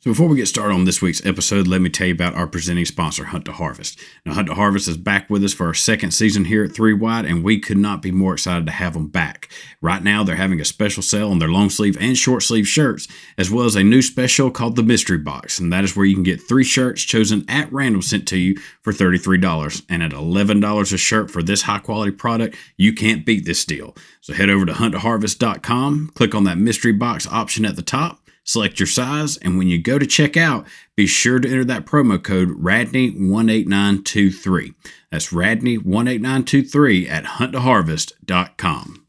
So before we get started on this week's episode, let me tell you about our presenting sponsor, Hunt to Harvest. Now, Hunt to Harvest is back with us for our second season here at 3 Wide, and we could not be more excited to have them back. Right now, they're having a special sale on their long sleeve and short sleeve shirts, as well as a new special called the Mystery Box, and that is where you can get 3 shirts chosen at random sent to you for $33. And at $11 a shirt for this high quality product, you can't beat this deal. So head over to hunttoharvest.com, click on that Mystery Box option at the top, select your size, and when you go to check out, be sure to enter that promo code RADNEY18923. That's RADNEY18923 at hunttoharvest.com.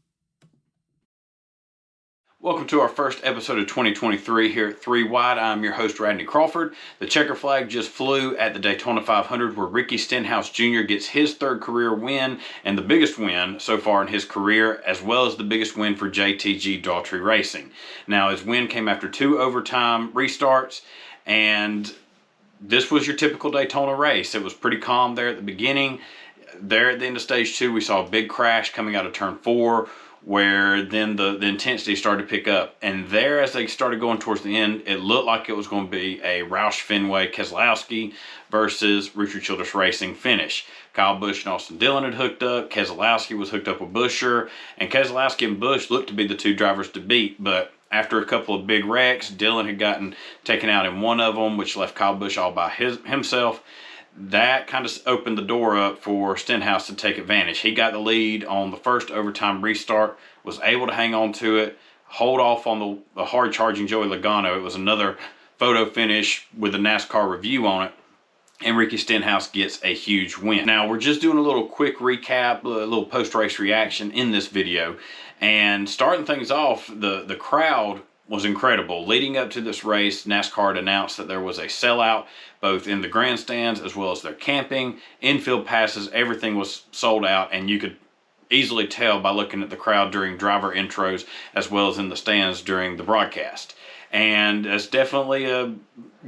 Welcome to our first episode of 2023 here at 3 Wide. I'm your host, Radney Crawford. The checker flag just flew at the Daytona 500 where Ricky Stenhouse Jr. gets his third career win and the biggest win so far in his career, as well as the biggest win for JTG Daughtry Racing. Now, his win came after 2 overtime restarts, and this was your typical Daytona race. It was pretty calm there at the beginning. There at the end of stage 2, we saw a big crash coming out of turn 4, where then the intensity started to pick up. And there, as they started going towards the end, it looked like it was going to be a Roush Fenway Keselowski versus Richard Childress Racing finish. Kyle Busch and Austin Dillon had hooked up. Keselowski was hooked up with Buescher, and Keselowski and Busch looked to be the 2 drivers to beat. But after a couple of big wrecks, Dillon had gotten taken out in one of them, which left Kyle Busch all by himself. That kind of opened the door up for Stenhouse to take advantage. He got the lead on the first overtime restart, was able to hang on to it, hold off on the hard-charging Joey Logano. It was another photo finish with a NASCAR review on it, and Ricky Stenhouse gets a huge win. Now, we're just doing a little quick recap, a little post-race reaction in this video, and starting things off, the crowd was incredible. Leading up to this race, NASCAR had announced that there was a sellout both in the grandstands as well as their camping, infield passes, everything was sold out, and you could easily tell by looking at the crowd during driver intros as well as in the stands during the broadcast. And it's definitely a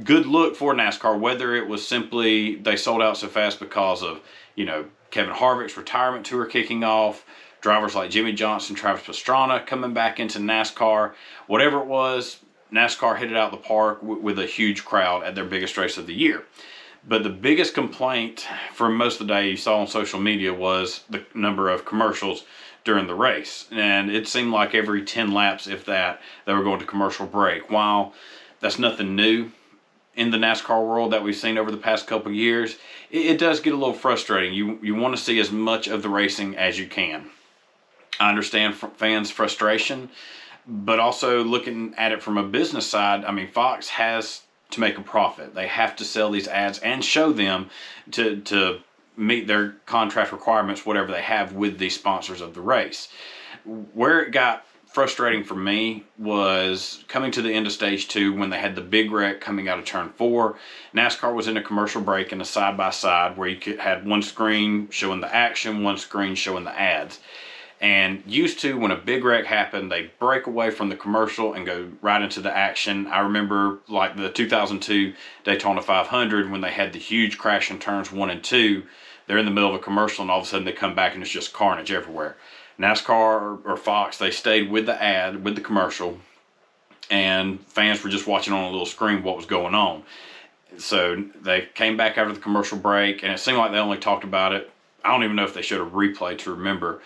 good look for NASCAR, whether it was simply they sold out so fast because of, Kevin Harvick's retirement tour kicking off, drivers like Jimmy Johnson, Travis Pastrana coming back into NASCAR. Whatever it was, NASCAR hit it out of the park with a huge crowd at their biggest race of the year. But the biggest complaint for most of the day you saw on social media was the number of commercials during the race. And it seemed like every 10 laps, if that, they were going to commercial break. While that's nothing new in the NASCAR world that we've seen over the past couple of years, it does get a little frustrating. You want to see as much of the racing as you can. I understand fans' frustration, but also looking at it from a business side, Fox has to make a profit. They have to sell these ads and show them to meet their contract requirements, whatever they have with the sponsors of the race. Where it got frustrating for me was coming to the end of stage 2 when they had the big wreck coming out of turn 4. NASCAR was in a commercial break in a side-by-side where you had one screen showing the action, one screen showing the ads. And used to, when a big wreck happened, they break away from the commercial and go right into the action. I remember like the 2002 Daytona 500 when they had the huge crash in turns 1 and 2. They're in the middle of a commercial and all of a sudden they come back and it's just carnage everywhere. NASCAR or Fox, they stayed with the ad, with the commercial, and fans were just watching on a little screen what was going on. So they came back after the commercial break, and it seemed like they only talked about it. I don't even know if they showed a replay to remember,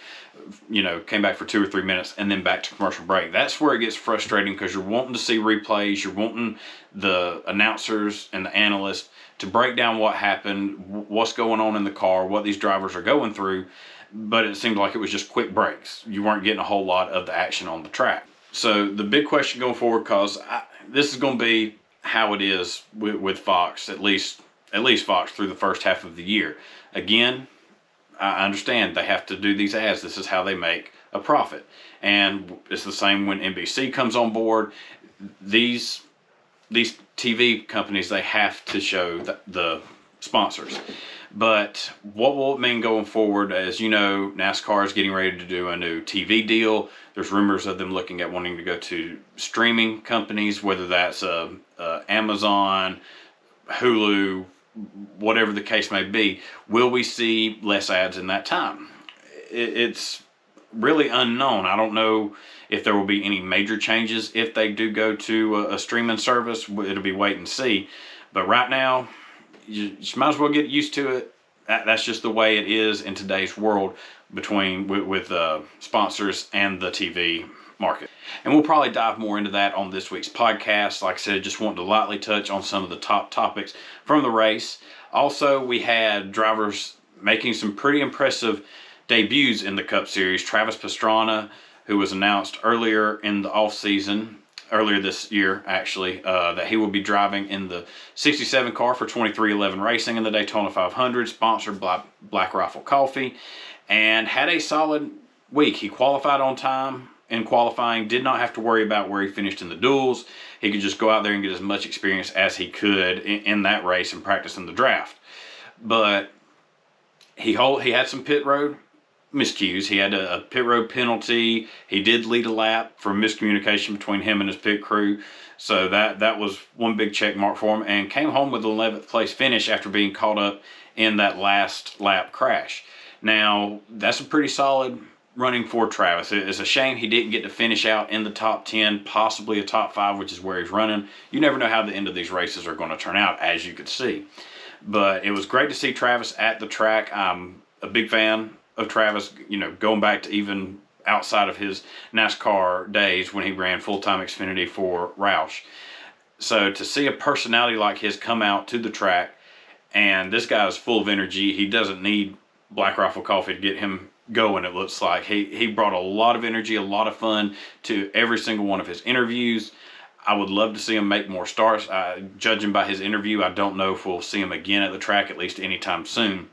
came back for 2 or 3 minutes and then back to commercial break. That's where it gets frustrating because you're wanting to see replays. You're wanting the announcers and the analysts to break down what happened, what's going on in the car, what these drivers are going through. But it seemed like it was just quick breaks. You weren't getting a whole lot of the action on the track. So the big question going forward, because this is going to be how it is with Fox, at least Fox through the first half of the year. Again, I understand they have to do these ads. This is how they make a profit. And it's the same when NBC comes on board. These TV companies, they have to show the sponsors. But what will it mean going forward? As you know, NASCAR is getting ready to do a new TV deal. There's rumors of them looking at wanting to go to streaming companies, whether that's Amazon, Hulu, whatever the case may be. Will we see less ads in that time? It's really unknown. I don't know if there will be any major changes if they do go to a streaming service. It'll be wait and see. But right now, you might as well get used to it. That's just the way it is in today's world with sponsors and the TV market. And we'll probably dive more into that on this week's podcast. Like I said, just wanted to lightly touch on some of the top topics from the race. Also, we had drivers making some pretty impressive debuts in the Cup Series. Travis Pastrana, who was announced earlier in the off-season, earlier this year actually, that he will be driving in the 67 car for 2311 Racing in the Daytona 500, sponsored by Black Rifle Coffee, and had a solid week. He qualified on time in qualifying, did not have to worry about where he finished in the duels. He could just go out there and get as much experience as he could in that race and practice in the draft. But he had some pit road miscues. He had a pit road penalty. He did lead a lap for miscommunication between him and his pit crew. So that was one big check mark for him, and came home with an 11th place finish after being caught up in that last lap crash. Now, that's a pretty solid running for Travis. It's a shame he didn't get to finish out in the top 10, possibly a top 5, which is where he's running. You never know how the end of these races are going to turn out, as you could see. But it was great to see Travis at the track. I'm a big fan of Travis, going back to even outside of his NASCAR days when he ran full-time Xfinity for Roush. So to see a personality like his come out to the track, and this guy is full of energy. He doesn't need Black Rifle Coffee to get him going, it looks like. He brought a lot of energy, a lot of fun to every single one of his interviews. I would love to see him make more starts. Judging by his interview, I don't know if we'll see him again at the track, at least anytime soon,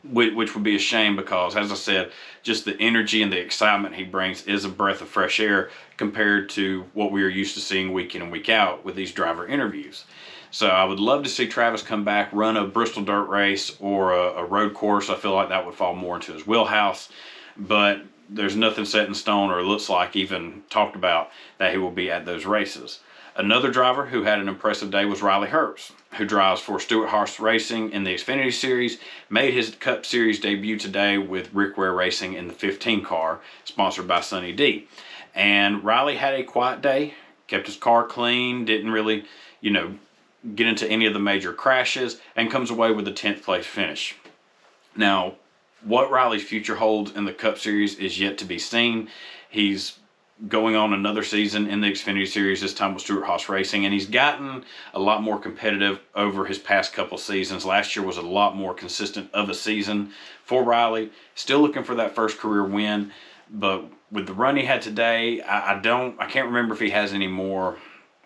which would be a shame because, as I said, just the energy and the excitement he brings is a breath of fresh air compared to what we are used to seeing week in and week out with these driver interviews. So I would love to see Travis come back, run a Bristol dirt race or a road course. I feel like that would fall more into his wheelhouse, but there's nothing set in stone, or it looks like even talked about, that he will be at those races. Another driver who had an impressive day was Riley Herbst, who drives for Stewart-Haas Racing in the Xfinity Series, made his Cup Series debut today with Rick Ware Racing in the 15 car, sponsored by Sunny D. And Riley had a quiet day, kept his car clean, didn't really, get into any of the major crashes, and comes away with a 10th place finish. Now, what Riley's future holds in the Cup Series is yet to be seen. He's going on another season in the Xfinity Series, this time with Stewart-Haas Racing, and he's gotten a lot more competitive over his past couple seasons. Last year was a lot more consistent of a season for Riley. Still looking for that first career win, but with the run he had today, I can't remember if he has any more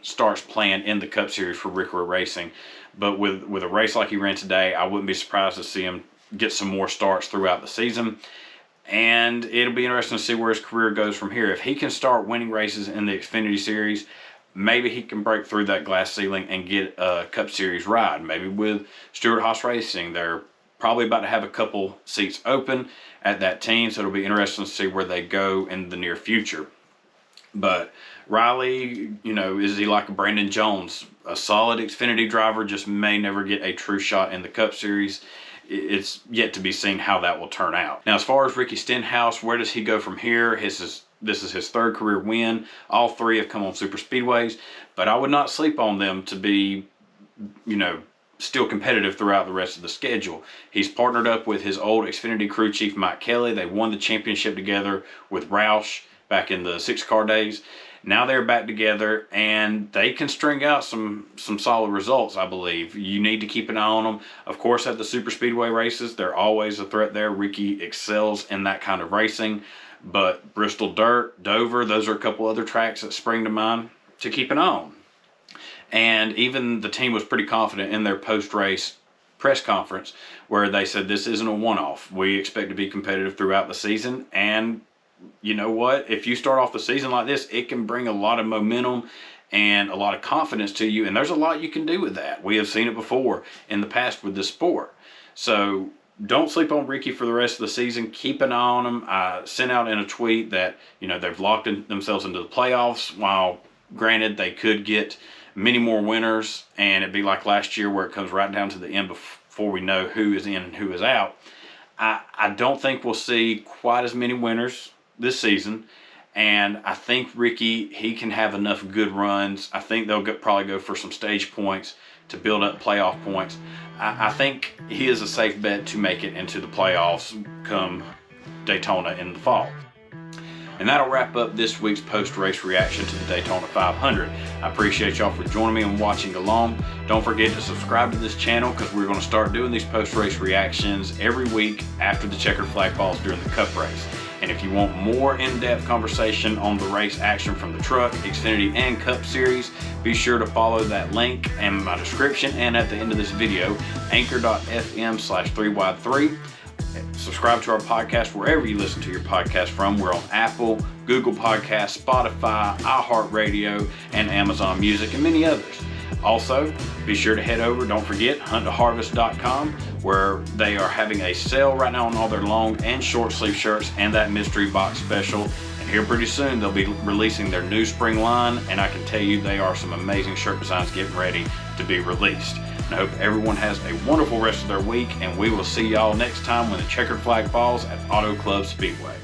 starts planned in the Cup Series for Rick Ware Racing. But with a race like he ran today, I wouldn't be surprised to see him get some more starts throughout the season. And it'll be interesting to see where his career goes from here. If he can start winning races in the Xfinity Series, maybe he can break through that glass ceiling and get a Cup Series ride. Maybe with Stewart-Haas Racing. They're probably about to have a couple seats open at that team, so it'll be interesting to see where they go in the near future. But Riley, is he like a Brandon Jones? A solid Xfinity driver, just may never get a true shot in the Cup Series. It's yet to be seen how that will turn out. Now, as far as Ricky Stenhouse, where does he go from here? This is his third career win. All three have come on super speedways, but I would not sleep on them to be, still competitive throughout the rest of the schedule. He's partnered up with his old Xfinity crew chief, Mike Kelly. They won the championship together with Roush back in the 6-car days. Now they're back together, and they can string out some solid results, I believe. You need to keep an eye on them. Of course, at the super speedway races, they're always a threat there. Ricky excels in that kind of racing. But Bristol Dirt, Dover, those are a couple other tracks that spring to mind to keep an eye on. And even the team was pretty confident in their post-race press conference where they said this isn't a one-off. We expect to be competitive throughout the season, and you know what? If you start off the season like this, it can bring a lot of momentum and a lot of confidence to you, and there's a lot you can do with that. We have seen it before in the past with this sport. So don't sleep on Ricky for the rest of the season. Keep an eye on him. I sent out in a tweet that, they've locked themselves into the playoffs. While granted, they could get many more winners, and it'd be like last year where it comes right down to the end before we know who is in and who is out. I don't think we'll see quite as many winners this season. And I think Ricky, he can have enough good runs. I think they'll probably go for some stage points to build up playoff points. I think he is a safe bet to make it into the playoffs come Daytona in the fall. And that'll wrap up this week's post-race reaction to the Daytona 500. I appreciate y'all for joining me and watching along. Don't forget to subscribe to this channel because we're going to start doing these post-race reactions every week after the checkered flag falls during the Cup race. And if you want more in-depth conversation on the race action from the Truck, Xfinity, and Cup Series, be sure to follow that link in my description and at the end of this video, anchor.fm/3wide3. Subscribe to our podcast wherever you listen to your podcast from. We're on Apple, Google Podcasts, Spotify, iHeartRadio, and Amazon Music, and many others. Also, be sure to head over, don't forget, hunttoharvest.com, where they are having a sale right now on all their long and short sleeve shirts and that mystery box special. And here pretty soon, they'll be releasing their new spring line, and I can tell you they are some amazing shirt designs getting ready to be released. And I hope everyone has a wonderful rest of their week, and we will see y'all next time when the checkered flag falls at Auto Club Speedway.